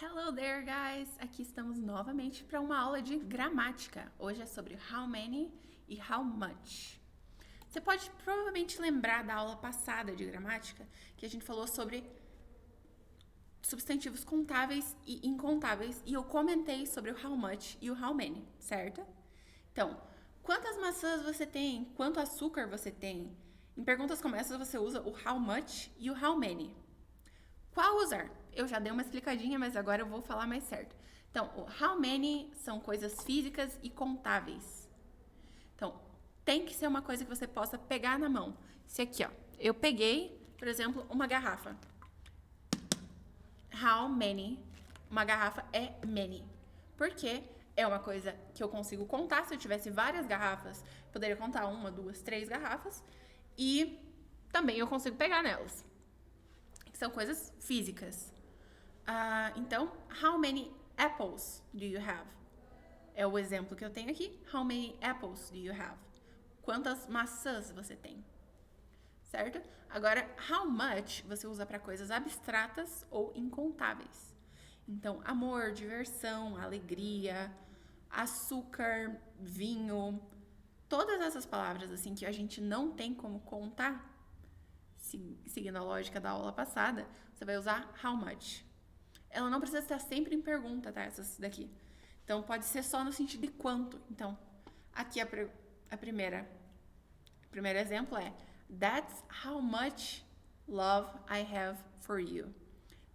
Hello there, guys! Aqui estamos novamente para uma aula de gramática. Hoje é sobre how many e how much. Você pode provavelmente lembrar da aula passada de gramática que a gente falou sobre substantivos contáveis e incontáveis e eu comentei sobre o how much e o how many, certo? Então, quantas maçãs você tem? Quanto açúcar você tem? Em perguntas como essas você usa o how much e o how many. Qual usar? Eu já dei uma explicadinha, mas agora eu vou falar mais certo. Então, o how many são coisas físicas e contáveis. Então, tem que ser uma coisa que você possa pegar na mão. Se aqui, ó, eu peguei, por exemplo, uma garrafa. How many? Uma garrafa é many. Porque é uma coisa que eu consigo contar. Se eu tivesse várias garrafas, eu poderia contar 1, 2, 3 garrafas. E também eu consigo pegar nelas. São coisas físicas. Então, how many apples do you have? É o exemplo que eu tenho aqui. How many apples do you have? Quantas maçãs você tem? Certo? Agora, how much você usa para coisas abstratas ou incontáveis. Então, amor, diversão, alegria, açúcar, vinho, todas essas palavras assim que a gente não tem como contar, seguindo a lógica da aula passada, você vai usar how much. Ela não precisa estar sempre em pergunta, tá? Essas daqui. Então, pode ser só no sentido de quanto. Então, aqui o primeiro exemplo é That's how much love I have for you.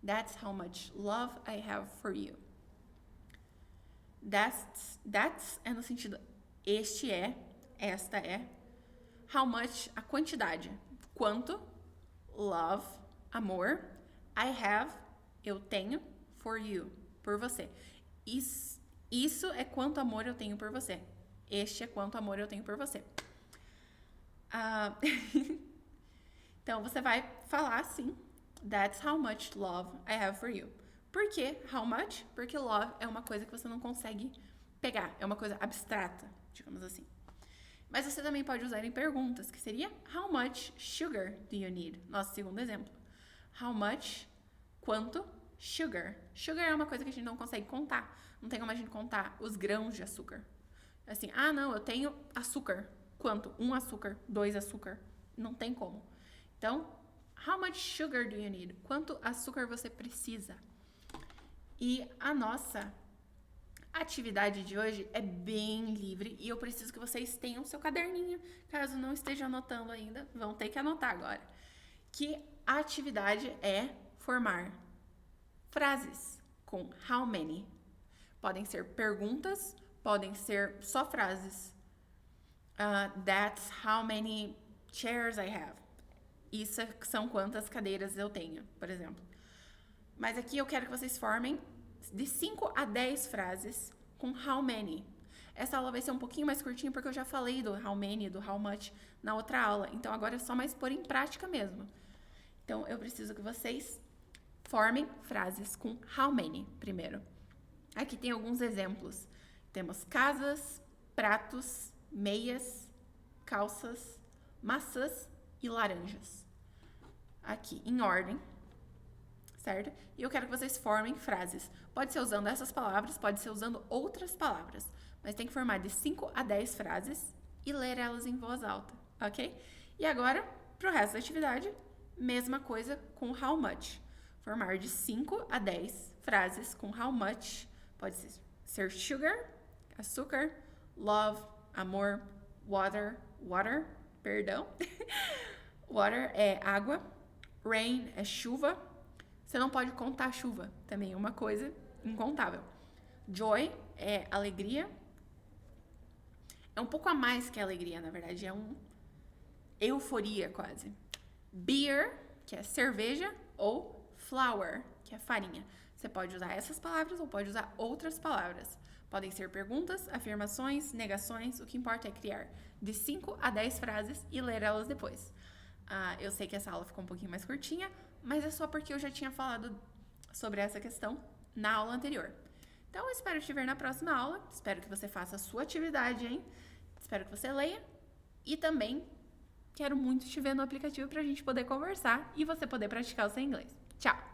That's how much love I have for you. That's é no sentido este é, esta é. How much, a quantidade. Quanto, love, amor. I have, eu tenho, for you, por você. Isso é quanto amor eu tenho por você. Este é quanto amor eu tenho por você. Então, você vai falar assim, That's how much love I have for you. Por que how much? Porque love é uma coisa que você não consegue pegar. É uma coisa abstrata, digamos assim. Mas você também pode usar em perguntas, que seria How much sugar do you need? Nosso segundo exemplo. How much, quanto, sugar. Sugar é uma coisa que a gente não consegue contar. Não tem como a gente contar os grãos de açúcar. Assim, não, eu tenho açúcar. Quanto? 1 açúcar, 2 açúcar. Não tem como. Então, how much sugar do you need? Quanto açúcar você precisa? E a nossa atividade de hoje é bem livre e eu preciso que vocês tenham seu caderninho. Caso não estejam anotando ainda, vão ter que anotar agora. Que a atividade é formar frases com how many. Podem ser perguntas, podem ser só frases. That's how many chairs I have. Isso são quantas cadeiras eu tenho, por exemplo. Mas aqui eu quero que vocês formem de 5 a 10 frases com how many. Essa aula vai ser um pouquinho mais curtinha porque eu já falei do how many, do how much na outra aula. Então agora é só mais pôr em prática mesmo. Então eu preciso que vocês formem frases com how many primeiro. Aqui tem alguns exemplos. Temos casas, pratos, meias, calças, maçãs e laranjas. Aqui em ordem. Certo? E eu quero que vocês formem frases. Pode ser usando essas palavras, pode ser usando outras palavras. Mas tem que formar de 5 a 10 frases e ler elas em voz alta, ok? E agora, pro resto da atividade, mesma coisa com how much. Formar de 5 a 10 frases com how much. Pode ser sugar, açúcar, love, amor, water, perdão. Water é água, rain é chuva. Você não pode contar chuva, também é uma coisa incontável. Joy é alegria. É um pouco a mais que alegria, na verdade, é euforia quase. Beer, que é cerveja, ou flour, que é farinha. Você pode usar essas palavras ou pode usar outras palavras. Podem ser perguntas, afirmações, negações, o que importa é criar de 5 a 10 frases e ler elas depois. Eu sei que essa aula ficou um pouquinho mais curtinha, mas é só porque eu já tinha falado sobre essa questão na aula anterior. Então, eu espero te ver na próxima aula. Espero que você faça a sua atividade, hein? Espero que você leia. E também quero muito te ver no aplicativo para a gente poder conversar e você poder praticar o seu inglês. Tchau!